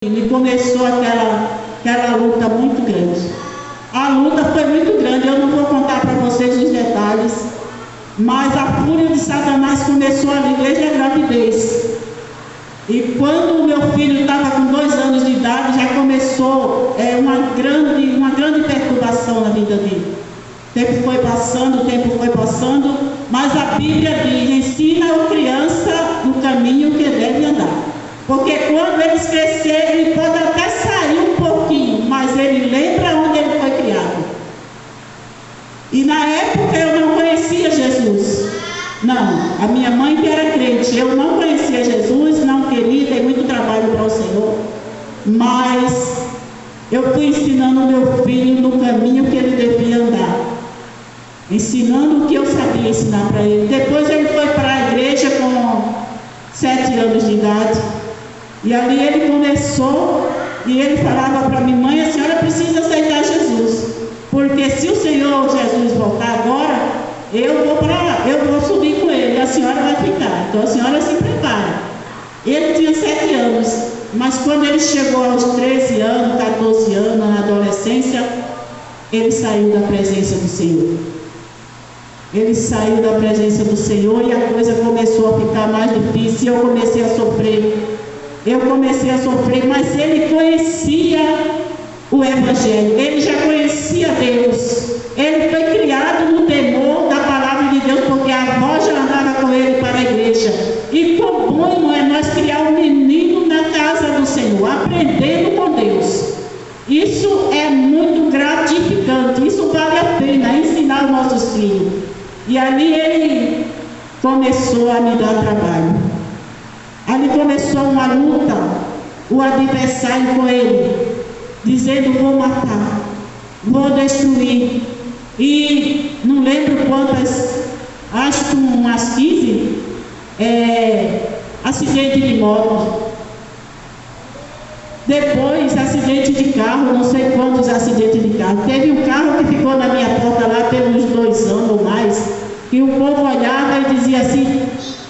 e começou aquela luta muito grande. A luta foi muito grande, eu não vou contar para vocês os detalhes, mas a fúria de Satanás começou ali desde a gravidez. E quando o meu filho estava com 2 anos de idade, já começou uma grande perturbação na vida dele. O tempo foi passando, mas a Bíblia diz: ensina a criança no caminho que deve andar. Porque quando eles crescerem, ele pode até sair um pouquinho, mas ele lembra onde ele foi criado. E na época eu não conhecia Jesus. Não, a minha mãe que era crente, eu não conhecia Jesus, não queria, dei muito trabalho para o Senhor. Mas eu fui ensinando o meu filho no caminho que ele devia andar. Ensinando o que eu sabia ensinar para ele. Depois ele foi para a igreja com 7 anos de idade. E ali ele começou, e ele falava para mim: mãe, a senhora precisa aceitar Jesus. Porque se o Senhor Jesus voltar agora, eu vou subir com ele, a senhora vai ficar. Então a senhora se prepara. Ele tinha 7 anos, mas quando ele chegou aos 13 anos, 14 anos, na adolescência, ele saiu da presença do Senhor. Ele saiu da presença do Senhor e a coisa começou a ficar mais difícil. Eu comecei a sofrer, mas ele conhecia o Evangelho, ele já conhecia Deus. Ele foi criado no temor da palavra de Deus, porque a avó já andava com ele para a igreja. E quão bom é nós criar um menino na casa do Senhor, aprendendo com Deus. Isso é muito gratificante, isso vale a pena, ensinar os nossos filhos. E ali ele começou a me dar trabalho. Ali começou uma luta, o adversário com ele, dizendo: vou matar, vou destruir. E não lembro quantas, acho que umas 15 acidente de moto. Depois, acidente de carro, não sei quantos acidentes de carro. Teve um carro que ficou na minha porta lá pelos 2 anos ou mais, e o povo olhava e dizia assim: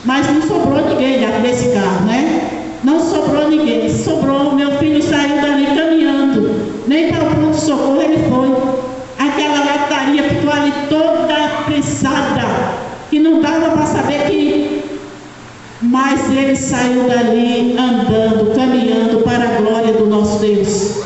mas não sobrou ninguém nesse carro, né? Não sobrou ninguém. Sobrou, meu filho saiu dali caminhando. Nem para o pronto-socorro ele foi. Aquela lataria ficou ali toda prensada, que não dava para saber que... Mas ele saiu dali andando, caminhando para a glória do nosso Deus.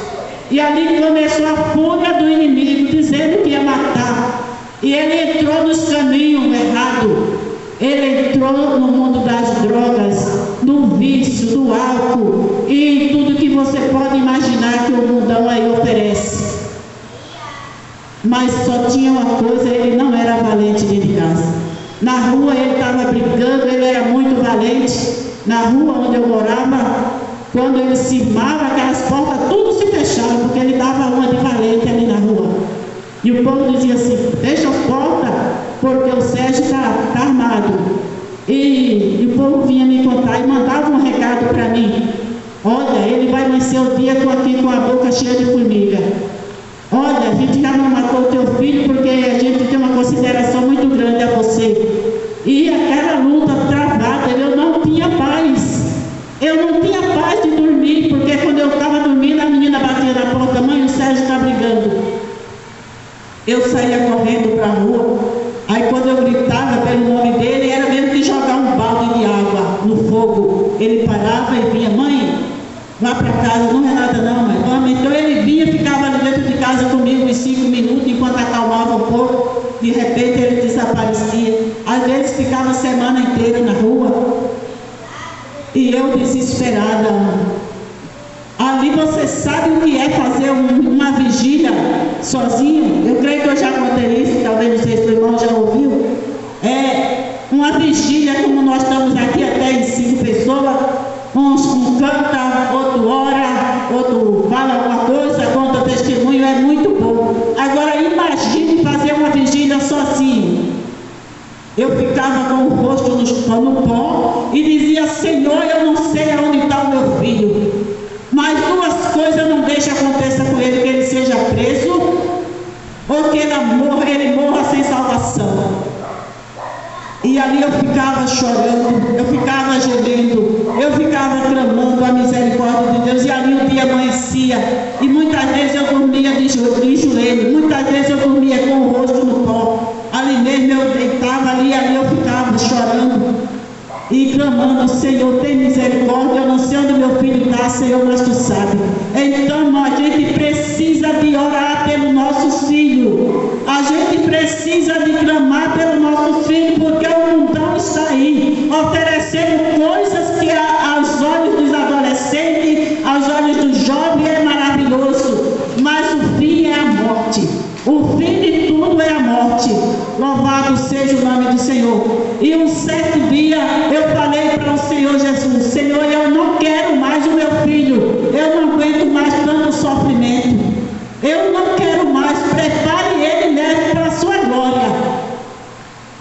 E ali começou a fúria do inimigo, dizendo que ia matar. E ele entrou nos caminhos errados. Ele entrou no mundo das drogas, do vício, do álcool e tudo que você pode imaginar que o mundão aí oferece. Mas só tinha uma coisa: ele não era valente dentro de casa. Na rua ele estava brincando, ele era muito valente. Na rua onde eu morava, quando ele cismava, aquelas portas tudo se fechavam, porque ele dava uma de valente ali na rua. E o povo dizia assim: fecha as portas, porque o Sérgio está armado. E o povo vinha me contar e mandava um recado para mim: olha, ele vai amanhecer o dia aqui com a boca cheia de formiga. Olha, a gente já não matou o teu filho porque a gente tem uma consideração muito grande a você. E aquela luta travada, eu não tinha paz. Eu não tinha paz de dormir, porque quando eu estava dormindo, a menina batia na porta: mãe, o Sérgio está brigando. Eu saía correndo para a rua. Aí quando eu gritava pelo nome dele, era mesmo que jogar um balde de água no fogo. Ele parava e vinha: mãe, vá para casa. Não é nada não, mãe. Então ele vinha, ficava ali dentro de casa comigo uns 5 minutos, enquanto acalmava um pouco. De repente ele desaparecia. Às vezes ficava a semana inteira na rua. E eu desesperada. Ali você sabe o que é fazer uma vigília sozinho? Eu creio que eu já contei isso, talvez não sei se o irmão já ouviu. Uma vigília como nós estamos aqui, até em 5 pessoas. Um canta, outro ora, outro fala alguma coisa, conta testemunho, é muito bom. Agora imagine fazer uma vigília sozinho. Eu ficava com o rosto no pó e dizia: Senhor, eu não sei aonde está o meu filho. Mas 2 coisas não deixam acontecer com ele: que ele seja preso ou que ele morra sem salvação. E ali eu ficava chorando, eu ficava gemendo, eu ficava clamando a misericórdia de Deus, e ali o dia amanhecia, e muitas vezes eu dormia de joelho, muitas vezes eu dormia com o rosto no pó, ali mesmo eu deitava ali eu ficava chorando e clamando: Senhor, tem misericórdia, eu não sei onde meu filho está, Senhor, mas Tu sabe. Então a gente precisa de orar pelo nosso filho, a gente precisa de clamar pelo nosso filho, porque o mundão está aí, oferecendo coisas que aos olhos dos adolescentes, aos olhos dos jovens é maravilhoso, mas o fim é a morte. O fim de tudo é a morte. Louvado seja o nome do Senhor. E um certo dia eu falei para o Senhor Jesus: Senhor, eu não quero mais o meu filho, eu não aguento mais tanto sofrimento, eu não quero mais. Prepare ele e leve para a sua glória.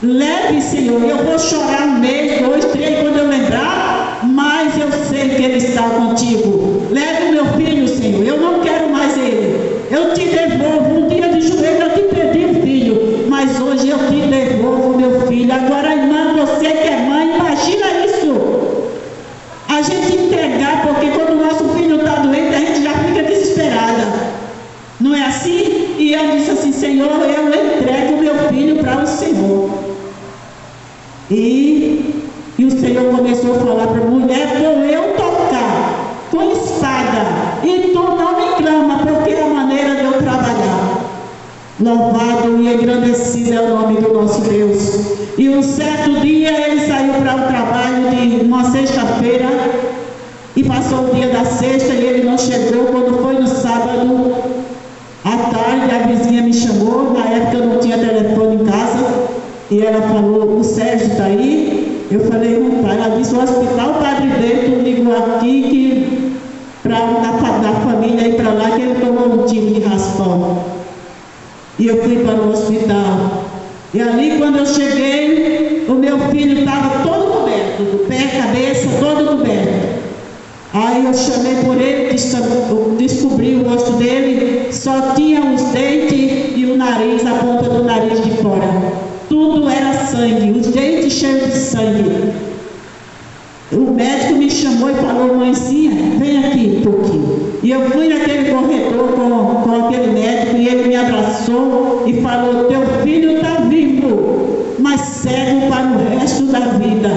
Leve, Senhor. Eu vou chorar 1 mês, 2, 3 quando eu lembrar, mas eu sei que ele está contigo. Leve o meu filho, Senhor, eu não quero mais ele. Eu te devolvo. Um dia de joelho eu te pedi um filho, mas hoje eu te devolvo meu filho. Agora, irmã, você que é mãe, imagina isso. A gente entregar, porque quando o nosso filho está doente, a gente já fica desesperada. Não é assim? E eu disse assim: Senhor, eu entrego meu filho para o Senhor. E o Senhor começou a falar para a mulher: vou eu tocar com espada, e tu não me clama, porque é a maneira de eu trabalhar. Louvado e engrandecido é o nome do nosso Deus. E um certo dia ele saiu para o trabalho de uma sexta-feira, e passou o dia da sexta e ele não chegou. Quando foi no sábado à tarde, a vizinha me chamou. Na época eu não tinha telefone em casa, e ela falou: o Sérgio está aí? Eu falei: não está. Ela disse: o hospital, o Padre Bento ligou aqui que para da família ir para lá, que ele tomou um tiro de raspão. E eu fui para o hospital. E ali, quando eu cheguei, o meu filho estava todo coberto, do pé, cabeça, todo coberto. Aí eu chamei por ele, descobri o rosto dele, só tinha os dentes e o nariz, a ponta do nariz de fora. Tudo era sangue, os dentes cheios de sangue. O médico me chamou e falou: mãezinha, vem aqui um pouquinho. E eu fui naquele corredor com aquele médico, e ele me abraçou e falou: teu filho está vivo, mas cego para o resto da vida.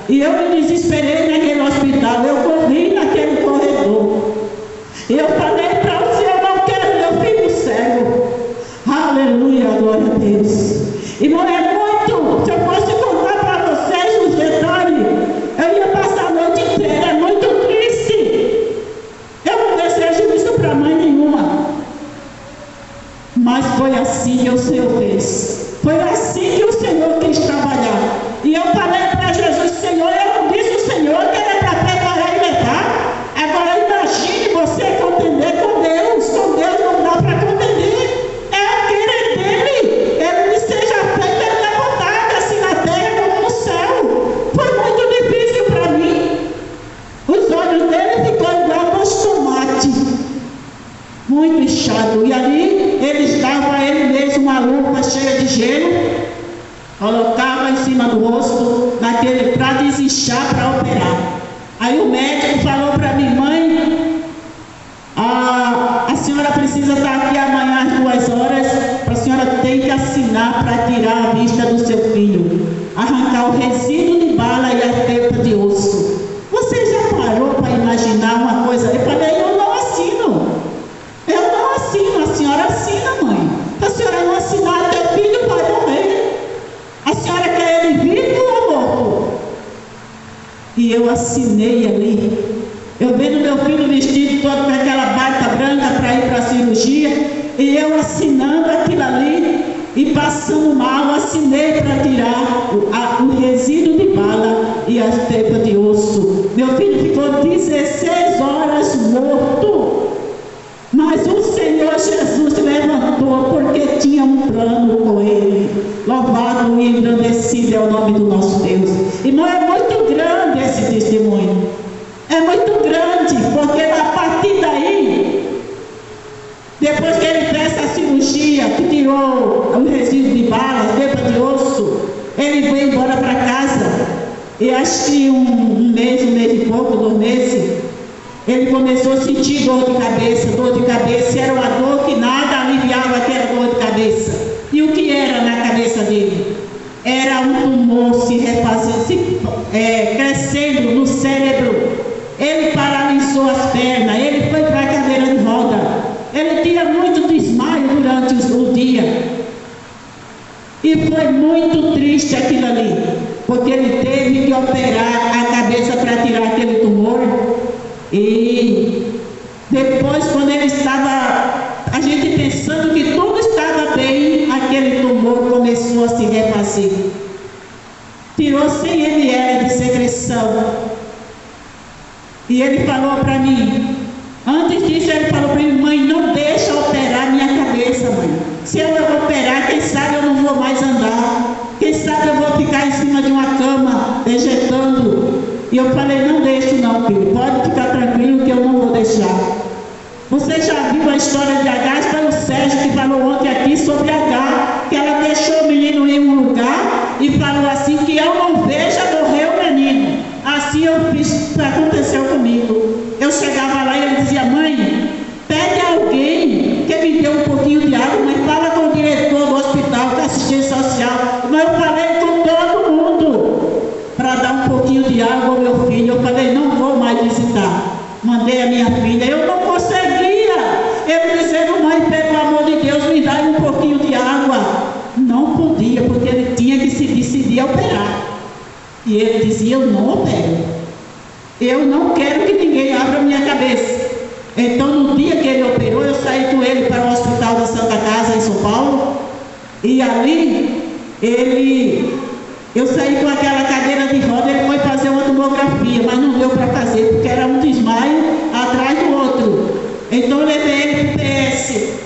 E eu me desesperei naquele hospital, eu corri naquele corredor. E eu falei para o Senhor: não quero meu filho cego. Aleluia, glória a Deus. Irmão, é muito, se eu fosse contar para vocês os detalhes, eu ia passar a noite inteira. É muito triste. Eu não desejo isso para mãe nenhuma, mas foi assim que o Senhor fez. Foi assim que o Senhor quis trabalhar. E eu falei para Jesus: Senhor, eu não disse o Senhor que era para preparar e levar. Agora imagine você contender com Deus. Com Deus não dá para contender. É o querer dele. Ele me seja feita a minha vontade, assim na terra como no céu. Foi muito difícil para mim. Os olhos dele ficou igual aos tomates, muito inchado. E ali eles davam a ele mesmo uma luva cheia de gelo, colocava em cima do rosto, para desinchar, para operar. Aí o médico falou para mim: mãe, a senhora precisa estar aqui amanhã às 2 horas, a senhora tem que assinar para tirar a vista do seu filho, arrancar o resíduo de bala e a pepa de osso. Você já parou para imaginar uma coisa? Eu falei: eu não assino. Eu não assino. A senhora assina, mãe. Se a senhora não assinar, teu filho vai morrer. A senhora quer ele vivo ou morto? E eu assinei ali. Eu vendo meu filho vestido todo com aquela bata branca para ir para a cirurgia, e eu assinando aquilo ali e passando mal, assinei para tirar o resíduo de bala e as pepas de osso. Meu filho ficou 16 horas morto, mas o Senhor Jesus levantou, porque tinha um plano com ele. Louvado e engrandecido é o nome do nosso Deus. Irmão, é muito grande esse testemunho. É muito grande, porque a partir daí, depois que ele fez essa cirurgia, que tirou o resíduo de bala, pepa de osso, ele veio embora para casa. E acho que mês e pouco, 2 meses, ele começou a sentir dor de cabeça, era uma dor que nada aliviava aquela dor de cabeça. E o que era na cabeça dele? Era um tumor crescendo no cérebro. Ele paralisou as pernas, ele foi para a cadeira de roda, ele tinha muito desmaio durante o dia. E foi muito triste aquilo ali, porque ele teve que operar a cabeça para tirar aquele tumor. E depois, quando ele estava, a gente pensando que tudo estava bem, aquele tumor começou a se refazer. Tirou 100 ml de secreção. E ele falou para mim, antes disso ele falou para mim: mãe, não deixa operar minha cabeça, mãe. Se eu operar, quem sabe eu não vou mais andar. Quem sabe eu vou ficar em cima de uma cama, vegetando. E eu falei: não deixo não, filho. Pode ficar tranquilo que eu não vou deixar. Você já viu a história de Agar? Foi o Sérgio que falou ontem aqui sobre Agar, que ela deixou o menino em um lugar e falou assim: que eu não veja morrer o menino. Assim eu fiz, aconteceu comigo. Eu chegava lá e ele dizia: mãe, pede alguém que me dê um pouquinho de água, mas fala com o diretor do hospital, da assistência social. Mas eu falei com todo mundo para dar um pouquinho de água ao meu filho. Eu falei: não vou mais visitar. Mandei a minha filha, eu não conseguia. Eu dizendo: mãe, pelo amor de Deus, me dá um pouquinho de água. Não podia, porque ele tinha que se decidir a operar. E ele dizia: eu não opero. Eu não quero que ninguém abra a minha cabeça. Então, no dia que ele operou, eu saí com ele para o Hospital da Santa Casa, em São Paulo. E ali, eu saí com aquela cadeira de roda, ele foi fazer uma tomografia, mas não deu para fazer, porque era um desmaio atrás do outro. Então, eu levei ele para o PS.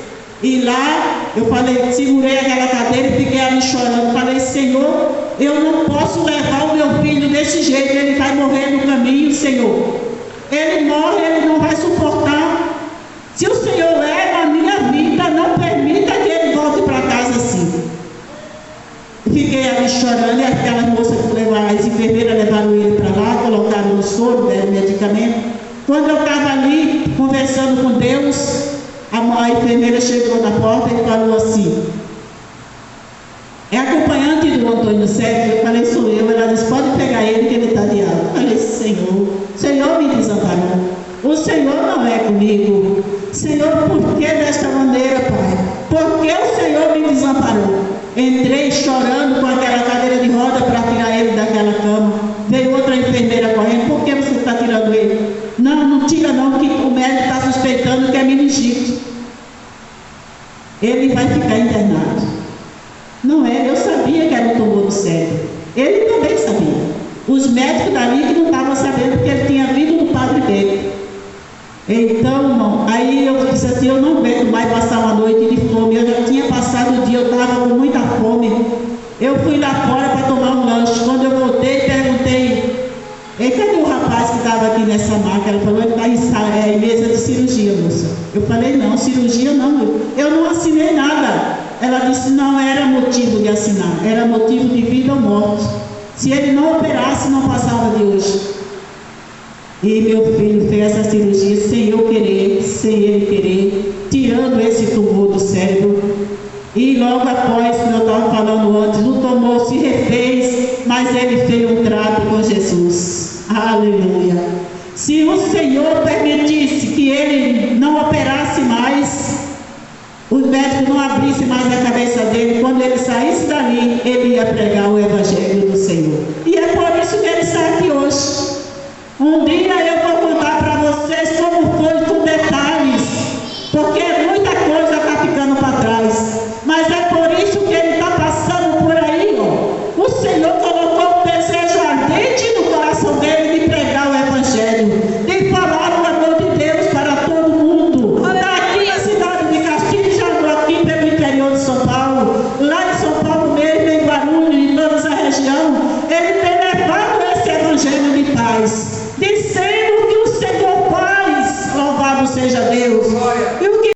E lá, eu falei, segurei aquela cadeira e fiquei ali chorando. Falei: Senhor, eu não posso levar o meu filho desse jeito, ele vai morrer no caminho, Senhor. Ele morre, ele não vai suportar. Se o Senhor leva a minha vida, não permita que ele volte para casa assim. Fiquei ali chorando, e aquelas moças que levaram, as enfermeiras levaram ele para lá, colocaram no soro, deram medicamento. Quando eu estava ali, conversando com Deus, a enfermeira chegou na porta e falou assim: é acompanhante do Antônio Sérgio? Eu falei: sou eu. Ela disse: pode pegar ele que ele está de alta. Eu falei: Senhor me desamparou. O Senhor não é comigo. Senhor, por que desta maneira, Pai? Por que o Senhor me desamparou? Entrei chorando com aquela cadeira de roda para tirar ele daquela cama. Veio outra enfermeira correndo: por que você está tirando ele? Não tira não, que o médico está suspeitando que é meningite. Ele vai ficar internado. Não é, eu sabia que era um tumor no cérebro. Ele também sabia. Os médicos dali que não estavam sabendo, porque ele tinha vindo do padre dele. Então, irmão, aí eu disse assim: eu não aguento mais passar uma noite de fome. Eu já tinha passado o dia, eu estava com muita fome. Eu fui lá fora para tomar um lanche. Quando eu voltei, perguntei: cadê o rapaz que estava aqui nessa maca? Ela falou: ele está em mesa de cirurgia, moça. Eu falei: não, cirurgia não, eu não assinei nada. Ela disse: não era motivo de assinar, era motivo de vida ou morte. Se ele não operasse, não passava de hoje. E meu filho fez essa cirurgia sem eu querer, sem ele querer, tirando esse tumor do cérebro. E logo após, como eu estava falando antes, o tumor se refez, mas ele fez um trato com Jesus. Aleluia. Se o Senhor permitisse que ele não operasse mais, os médicos não abrissem mais a cabeça dele, quando ele saísse dali, ele ia pregar o Evangelho do Senhor. E é por isso que ele está aqui hoje. Um dia eu vou contar para vocês como foi com detalhes, porque muita coisa está ficando para trás. Mas é por isso que ele está passando por aí, ó. O Senhor colocou um desejo ardente no coração dele de pregar o Evangelho, de falar o amor de Deus para todo mundo. Daqui a cidade de Castilho, já estou aqui pelo interior de São Paulo, lá em São Paulo mesmo, em Guarulhos, em toda essa região, ele tem levado esse Evangelho de paz, dizendo que o Senhor faz. Louvado seja Deus. E o que